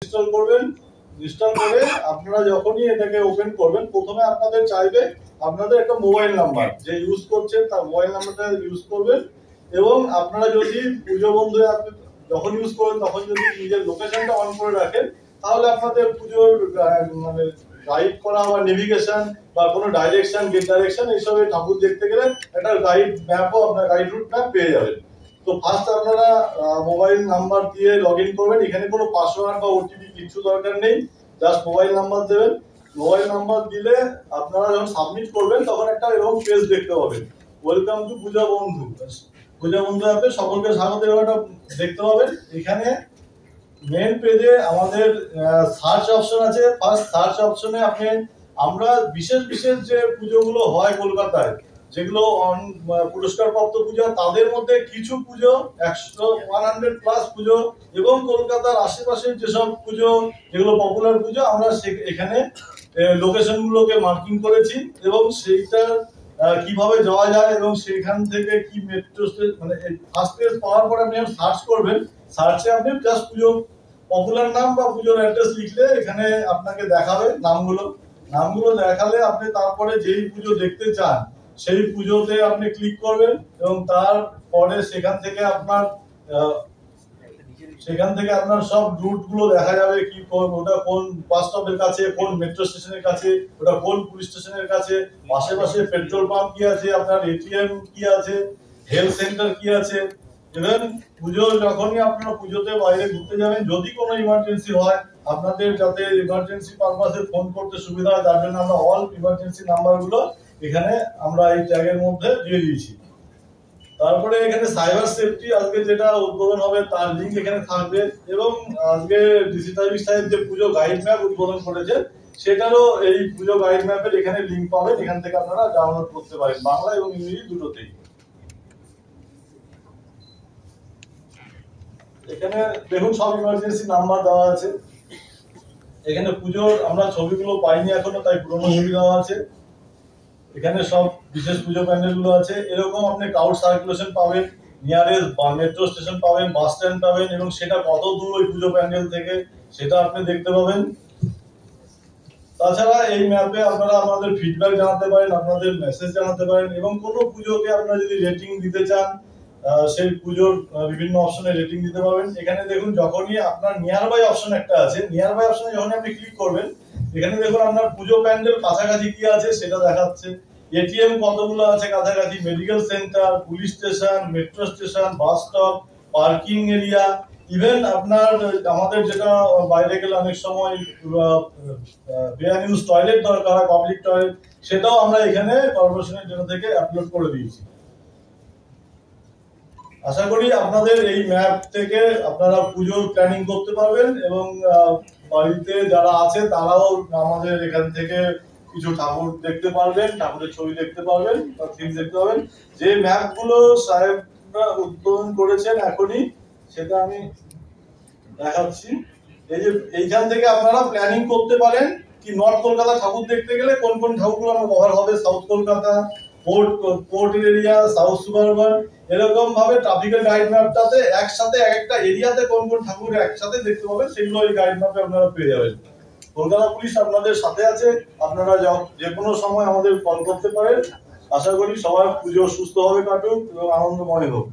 Install করবেন। Install করে আপনারা যখনই এটাকে ওপেন করবেন, প্রথমে আপনাদের চাইবে আপনাদের একটা মোবাইল নাম্বার, যে ইউজ করছেন তার মোবাইল নাম্বারটা ইউজ করবেন। এবং আপনারা যদি পুজো বন্ধু অ্যাপ যখন ইউজ করবেন তখন যদি নিজের লোকেশনটা অন করে রাখেন, তাহলে আপনাদের পুজোর মানে গাইড করা বা নেভিগেশন বা কোনো ডাইরেকশন, গেট ডাইরেকশন এইসব ঠাকুর দেখতে গেলে একটা গাইড ম্যাপও আপনার গাইড রুট ম্যাপ পেয়ে যাবেন। তো ফার্স্ট আপনারা মোবাইল নাম্বার দিয়ে লগইন করবেন। এখানে কোনো পাসওয়ার্ড বা ওটিপি কিছু দরকার নেই, জাস্ট মোবাইল নাম্বার দেবেন। মোবাইল নাম্বার দিলে আপনারা যখন সাবমিট করবেন তখন একটা এরকম পেজ দেখতে পাবেন, ওয়েলকাম টু পূজা বন্ধু। পূজা বন্ধু অ্যাপে সকলকে স্বাগত, একটা দেখতে পাবেন। এখানে মেন পেজে আমাদের সার্চ অপশন আছে। ফার্স্ট সার্চ অপশনে আপনি আমরা বিশেষ বিশেষ যে পুজোগুলো হয় কলকাতায়, যেগুলো পুরস্কার প্রাপ্ত পুজো, তাদের মধ্যে কিছু পুজো 100 প্লাস পুজো এবং কলকাতার আশেপাশের যেসব পুজো যেগুলো পপুলার পুজো, আমরা এখানে লোকেশন গুলোকে মার্কিং করেছি এবং সেইটা কিভাবে যাওয়া যায় এবং সেখান থেকে কি মেট্রো মানে ফার্স্ট পেজ পাওয়ার পরে আপনি সার্চ করবেন। সার্চে আপনি জাস্ট পুজো পপুলার নাম বা পুজোর অ্যাড্রেস লিখলে এখানে আপনাকে দেখাবে নামগুলো দেখালে আপনি তারপরে যেই পুজো দেখতে চান সেই পুজোতে আপনি ক্লিক করবেন এবং তারপরে সেখান থেকে আপনার সব রুট গুলো দেখা যাবে, কি ওটা কোন বাস স্টপের কাছে, কোন মেট্রো স্টেশনের কাছে, ওটা কোন পুলিশ স্টেশনের কাছে, আশেপাশে পেট্রোল পাম্প কি আছে, আপনার এটিএম কি আছে, হেলথ সেন্টার কি আছে। ইভেন পুজো যখনই আপনারা পুজোতে বাইরে ঘুরতে যাবেন, যদি কোনো ইমার্জেন্সি হয়, আপনাদের যাতে ইমার্জেন্সি পারপাসে ফোন করতে সুবিধা হয় তার জন্য আমরা অল ইমার্জেন্সি নাম্বারগুলো এখানে আমরা এই ট্যাগের মধ্যে দিয়ে দিয়েছি। তারপরে এখানে সাইবার সেফটি আজকে যেটা উদ্বোধন হবে তার লিংক এখানে থাকবে এবং আজকে ডিজিটাল সাহেব যে পুজো গাইড ম্যাপ উদ্বোধন করেছে সেটারও এই পুজো গাইড ম্যাপের এখানে লিংক পাবেন। এখান থেকে আপনারা ডাউনলোড করতে পারেন, বাংলা এবং ইংরেজি দুটোতেই। এখানে দেখুন সব ইমার্জেন্সি নাম্বার দেওয়া আছে। এখানে পুজোর আমরা ছবিগুলো পাইনি এখনো, তাই পুরোনো ছবি দেওয়া আছে। এখানে সব বিশেষ পুজো প্যান্ডেল গুলো আছে। এরকম আপনি ক্রাউড সার্কুলেশন পাবেন, নিয়ারেস্ট মেট্রো স্টেশন পাবেন, বাস স্ট্যান্ড পাবেন এবং সেটা কত দূর ওই পুজো প্যান্ডেল থেকে সেটা আপনি দেখতে পাবেন। তাছাড়া এই ম্যাপে আপনারা আমাদের ফিডব্যাক জানাতে পারেন, আপনাদের মেসেজ জানাতে পারেন এবং কোনো পুজোকে আপনারা যদি রেটিং দিতে চান সেই পুজোর বিভিন্ন অপশনে রেটিং দিতে পারবেন। এখানে দেখুন যখনই আপনার নিয়ার বাই অপশন একটা আছে, নিয়ার বাই অপশনে যখন আপনি ক্লিক করবেন এখানে দেখুন আপনার পুজো প্যান্ডেল কাছাকাছি কি আছে সেটা দেখাচ্ছে, এটিএম কতগুলো আছে কাছাকাছি, medical centre, police station, metro station, bus stop, parking area. Even আপনার আমাদের যেটা বাইরে গেলে অনেক সময় বেআইন ইউজ টয়লেট দরকার হয়, পাবলিক টয়লেট, সেটাও আমরা এখানে কর্পোরেশনের জন্য থেকে আপলোড করে দিয়েছি। আশা করি আপনাদের এই ম্যাপ থেকে আপনারা পুজোর প্ল্যানিং করতে পারবেন এবং বাড়িতে যারা আছে তারাও আমাদের এখান থেকে কিছু ঠাকুর দেখতে পারবেন, ঠাকুরের ছবি দেখতে পারবেন, থিম দেখতে পাবেন। যে ম্যাপগুলো সাহেবরা উদ্বোধন করেছেন এখনই সেটা আমি দেখাচ্ছি। এই যে এইখান থেকে আপনারা প্ল্যানিং করতে পারেন কি নর্থ কলকাতা ঠাকুর দেখতে গেলে কোন কোন ঠাকুরগুলো আমরা কভার হবে, south Kolkata, port area, south সুবারবান, এরকম ভাবে ট্রাফিকের গাইড ম্যাপটাতে একসাথে একটা এরিয়াতে কোন কোন ঠাকুর একসাথে দেখতে পাবেন সেগুলো এই গাইড ম্যাপে আপনারা পেয়ে যাবেন। কলকাতা পুলিশ আপনাদের সাথে আছে, আপনারা যে কোনো সময় আমাদের কল করতে পারেন। আশা করি সবার পুজো সুস্থভাবে কাটুক এবং আনন্দময় হোক।